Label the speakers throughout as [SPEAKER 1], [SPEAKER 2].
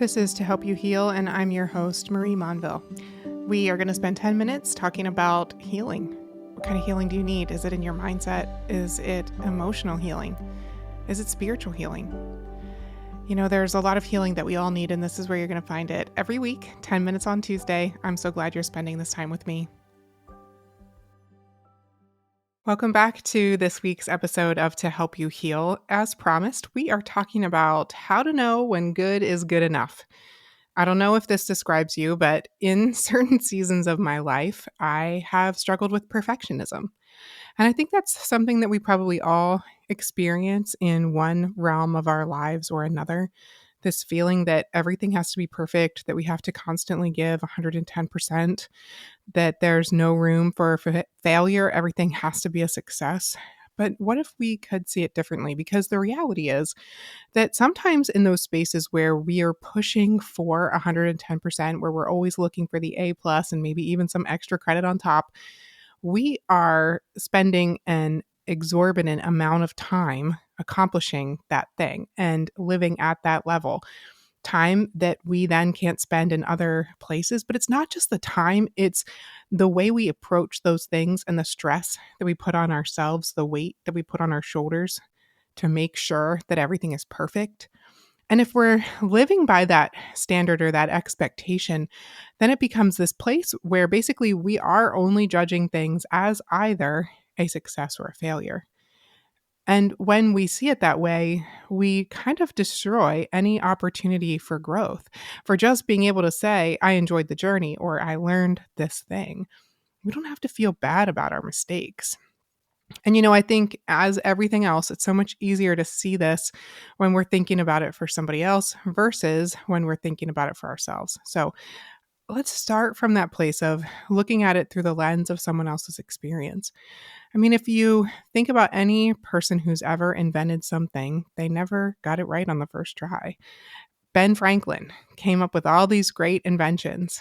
[SPEAKER 1] purpose is to help you heal, and I'm your host, Marie Monville. We are going to spend 10 minutes talking about healing. What kind of healing do you need? Is it in your mindset? Is it emotional healing? Is it spiritual healing? You know, there's a lot of healing that we all need, and this is where you're going to find it every week, 10 minutes on Tuesday. I'm so glad you're spending this time with me. Welcome back to this week's episode of To Help You Heal. As promised, we are talking about how to know when good is good enough. I don't know if this describes you, but in certain seasons of my life, I have struggled with perfectionism. And I think that's something that we probably all experience in one realm of our lives or another. This feeling that everything has to be perfect, that we have to constantly give 110%, that there's no room for failure, everything has to be a success. But what if we could see it differently? Because the reality is that sometimes in those spaces where we are pushing for 110%, where we're always looking for the A plus and maybe even some extra credit on top, we are spending an exorbitant amount of time accomplishing that thing and living at that level. Time that we then can't spend in other places. But it's not just the time, it's the way we approach those things and the stress that we put on ourselves, the weight that we put on our shoulders to make sure that everything is perfect. And if we're living by that standard or that expectation, then it becomes this place where basically we are only judging things as either a success or a failure. And when we see it that way, we kind of destroy any opportunity for growth, for just being able to say, I enjoyed the journey or I learned this thing. We don't have to feel bad about our mistakes. And, I think as everything else, it's so much easier to see this when we're thinking about it for somebody else versus when we're thinking about it for ourselves. So let's start from that place of looking at it through the lens of someone else's experience. I mean, if you think about any person who's ever invented something, they never got it right on the first try. Ben Franklin came up with all these great inventions,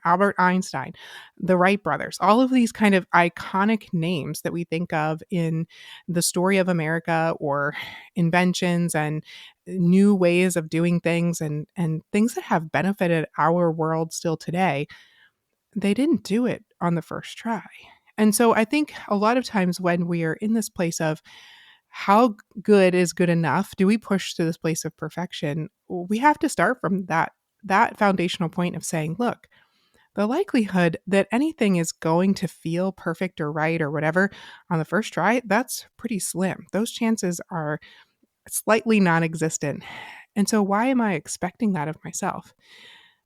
[SPEAKER 1] Albert Einstein, the Wright brothers, all of these kind of iconic names that we think of in the story of America, or inventions and new ways of doing things and things that have benefited our world still today. They didn't do it on the first try. And so I think a lot of times when we are in this place of how good is good enough, do we push to this place of perfection? We have to start from that foundational point of saying, look, the likelihood that anything is going to feel perfect or right or whatever on the first try, that's pretty slim. Those chances are slightly non-existent. And so why am I expecting that of myself?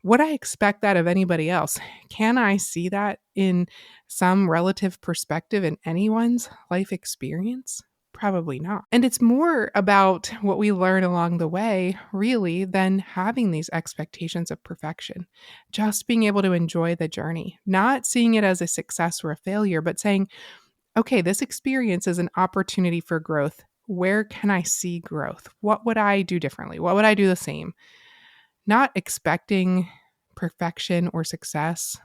[SPEAKER 1] Would I expect that of anybody else? Can I see that in some relative perspective in anyone's life experience? Probably not. And it's more about what we learn along the way, really, than having these expectations of perfection. Just being able to enjoy the journey, not seeing it as a success or a failure, but saying, okay, this experience is an opportunity for growth. Where can I see growth? What would I do differently? What would I do the same? Not expecting perfection or success.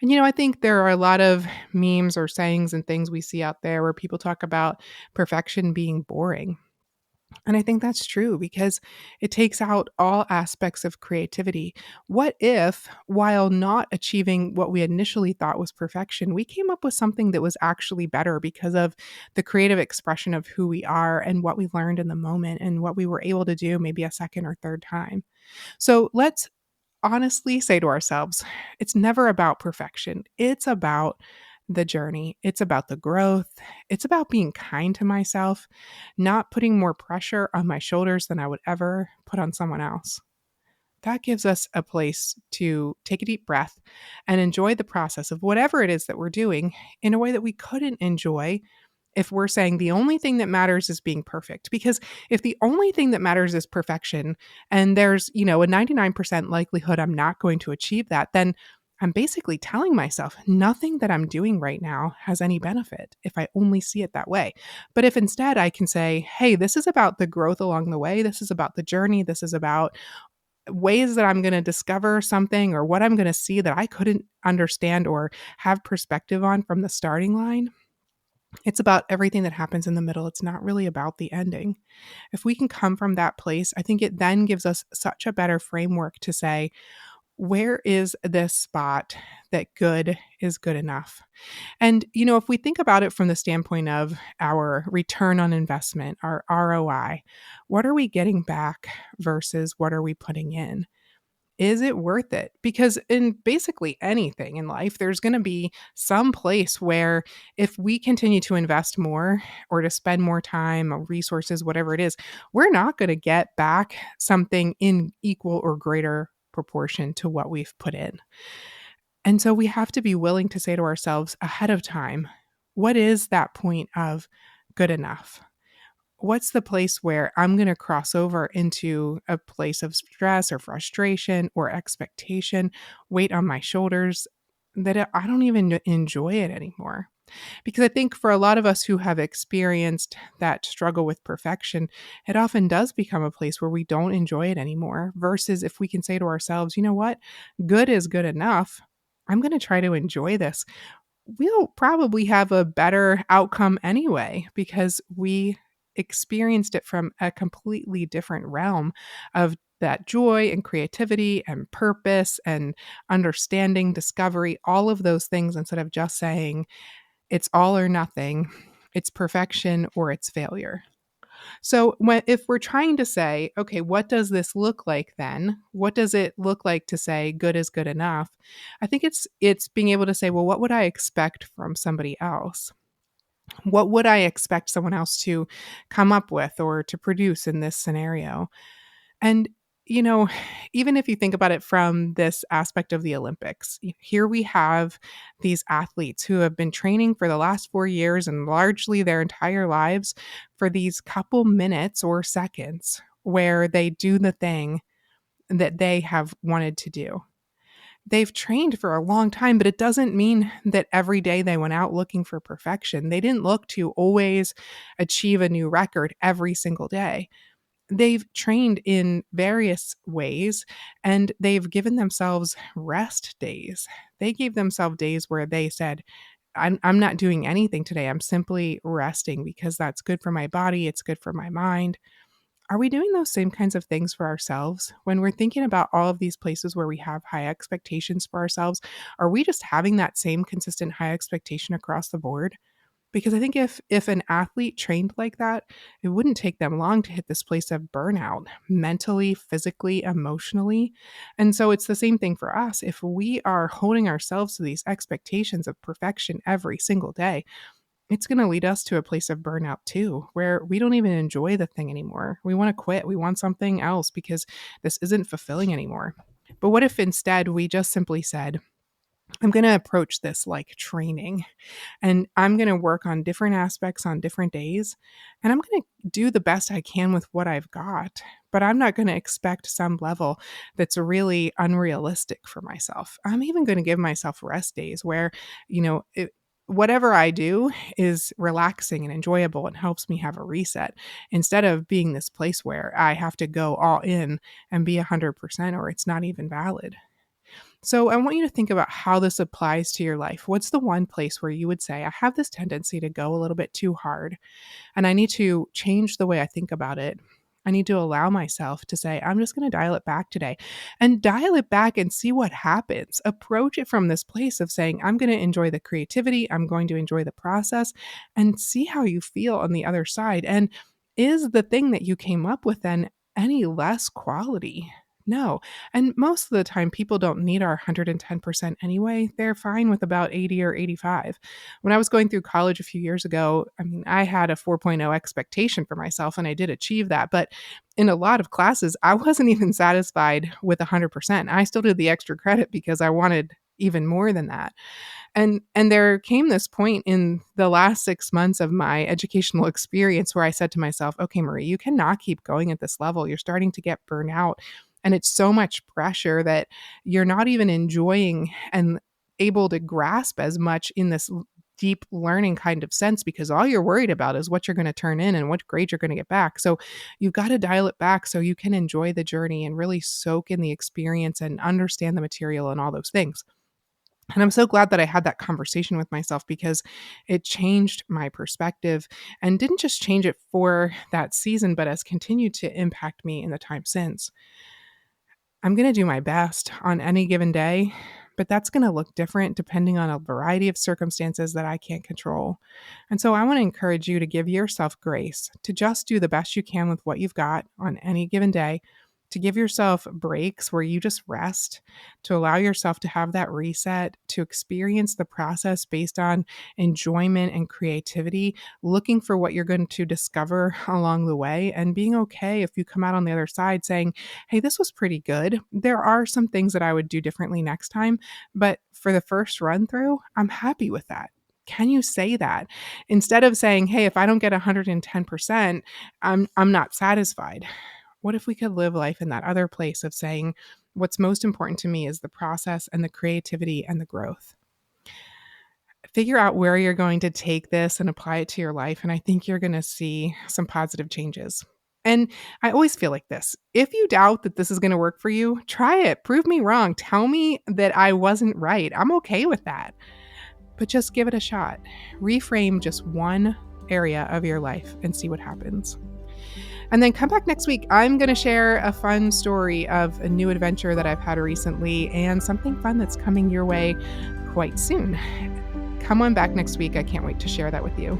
[SPEAKER 1] And, I think there are a lot of memes or sayings and things we see out there where people talk about perfection being boring. And I think that's true because it takes out all aspects of creativity. What if, while not achieving what we initially thought was perfection, we came up with something that was actually better because of the creative expression of who we are and what we learned in the moment and what we were able to do maybe a second or third time? So let's honestly say to ourselves, it's never about perfection. It's about the journey. It's about the growth. It's about being kind to myself, not putting more pressure on my shoulders than I would ever put on someone else. That gives us a place to take a deep breath and enjoy the process of whatever it is that we're doing in a way that we couldn't enjoy if we're saying the only thing that matters is being perfect. Because if the only thing that matters is perfection and there's, a 99% likelihood I'm not going to achieve that, then I'm basically telling myself nothing that I'm doing right now has any benefit if I only see it that way. But if instead I can say, hey, this is about the growth along the way, this is about the journey, this is about ways that I'm going to discover something or what I'm going to see that I couldn't understand or have perspective on from the starting line, It's about everything that happens in the middle. It's not really about the ending. If we can come from that place, I think it then gives us such a better framework to say, where is this spot that good is good enough? And, if we think about it from the standpoint of our return on investment, our ROI, what are we getting back versus what are we putting in? Is it worth it? Because in basically anything in life, there's going to be some place where if we continue to invest more or to spend more time or resources, whatever it is, we're not going to get back something in equal or greater proportion to what we've put in. And so we have to be willing to say to ourselves ahead of time, what is that point of good enough? What's the place where I'm going to cross over into a place of stress or frustration or expectation, weight on my shoulders that I don't even enjoy it anymore? Because I think for a lot of us who have experienced that struggle with perfection, it often does become a place where we don't enjoy it anymore. Versus if we can say to ourselves, you know what, good is good enough. I'm going to try to enjoy this. We'll probably have a better outcome anyway because we experienced it from a completely different realm of that joy and creativity and purpose and understanding, discovery, all of those things instead of just saying it's all or nothing, it's perfection or it's failure. So if we're trying to say, okay, what does this look like then? What does it look like to say good is good enough? I think it's being able to say, well, what would I expect from somebody else? What would I expect someone else to come up with or to produce in this scenario? And, you know, even if you think about it from this aspect of the Olympics, here we have these athletes who have been training for the last 4 years and largely their entire lives for these couple minutes or seconds where they do the thing that they have wanted to do. They've trained for a long time, but it doesn't mean that every day they went out looking for perfection. They didn't look to always achieve a new record every single day. They've trained in various ways and they've given themselves rest days. They gave themselves days where they said, I'm not doing anything today. I'm simply resting because that's good for my body. It's good for my mind. Are we doing those same kinds of things for ourselves? When we're thinking about all of these places where we have high expectations for ourselves, are we just having that same consistent high expectation across the board? Because I think if an athlete trained like that, it wouldn't take them long to hit this place of burnout, mentally, physically, emotionally. And so it's the same thing for us. If we are holding ourselves to these expectations of perfection every single day, it's going to lead us to a place of burnout too, where we don't even enjoy the thing anymore. We want to quit. We want something else because this isn't fulfilling anymore. But what if instead we just simply said, I'm going to approach this like training and I'm going to work on different aspects on different days and I'm going to do the best I can with what I've got, but I'm not going to expect some level that's really unrealistic for myself. I'm even going to give myself rest days where, whatever I do is relaxing and enjoyable and helps me have a reset instead of being this place where I have to go all in and be 100% or it's not even valid. So I want you to think about how this applies to your life. What's the one place where you would say, I have this tendency to go a little bit too hard and I need to change the way I think about it? I need to allow myself to say, I'm just going to dial it back today and dial it back and see what happens. Approach it from this place of saying, I'm going to enjoy the creativity. I'm going to enjoy the process and see how you feel on the other side. And is the thing that you came up with then any less quality? No. And most of the time, people don't need our 110% anyway. They're fine with about 80 or 85. When I was going through college a few years ago, I mean, I had a 4.0 expectation for myself and I did achieve that. But in a lot of classes, I wasn't even satisfied with 100%. I still did the extra credit because I wanted even more than that. And there came this point in the last 6 months of my educational experience where I said to myself, "Okay, Marie, you cannot keep going at this level. You're starting to get burnt out, and it's so much pressure that you're not even enjoying and able to grasp as much in this deep learning kind of sense because all you're worried about is what you're going to turn in and what grade you're going to get back. So you've got to dial it back so you can enjoy the journey and really soak in the experience and understand the material and all those things." And I'm so glad that I had that conversation with myself because it changed my perspective and didn't just change it for that season, but has continued to impact me in the time since. I'm going to do my best on any given day, but that's going to look different depending on a variety of circumstances that I can't control. And so I want to encourage you to give yourself grace, to just do the best you can with what you've got on any given day, to give yourself breaks where you just rest, to allow yourself to have that reset, to experience the process based on enjoyment and creativity, looking for what you're going to discover along the way, and being okay if you come out on the other side saying, hey, this was pretty good. There are some things that I would do differently next time, but for the first run through, I'm happy with that. Can you say that? Instead of saying, hey, if I don't get 110%, I'm not satisfied. What if we could live life in that other place of saying, what's most important to me is the process and the creativity and the growth? Figure out where you're going to take this and apply it to your life, and I think you're going to see some positive changes. And I always feel like this. If you doubt that this is going to work for you, try it. Prove me wrong. Tell me that I wasn't right. I'm okay with that. But just give it a shot. Reframe just one area of your life and see what happens. And then come back next week. I'm going to share a fun story of a new adventure that I've had recently and something fun that's coming your way quite soon. Come on back next week. I can't wait to share that with you.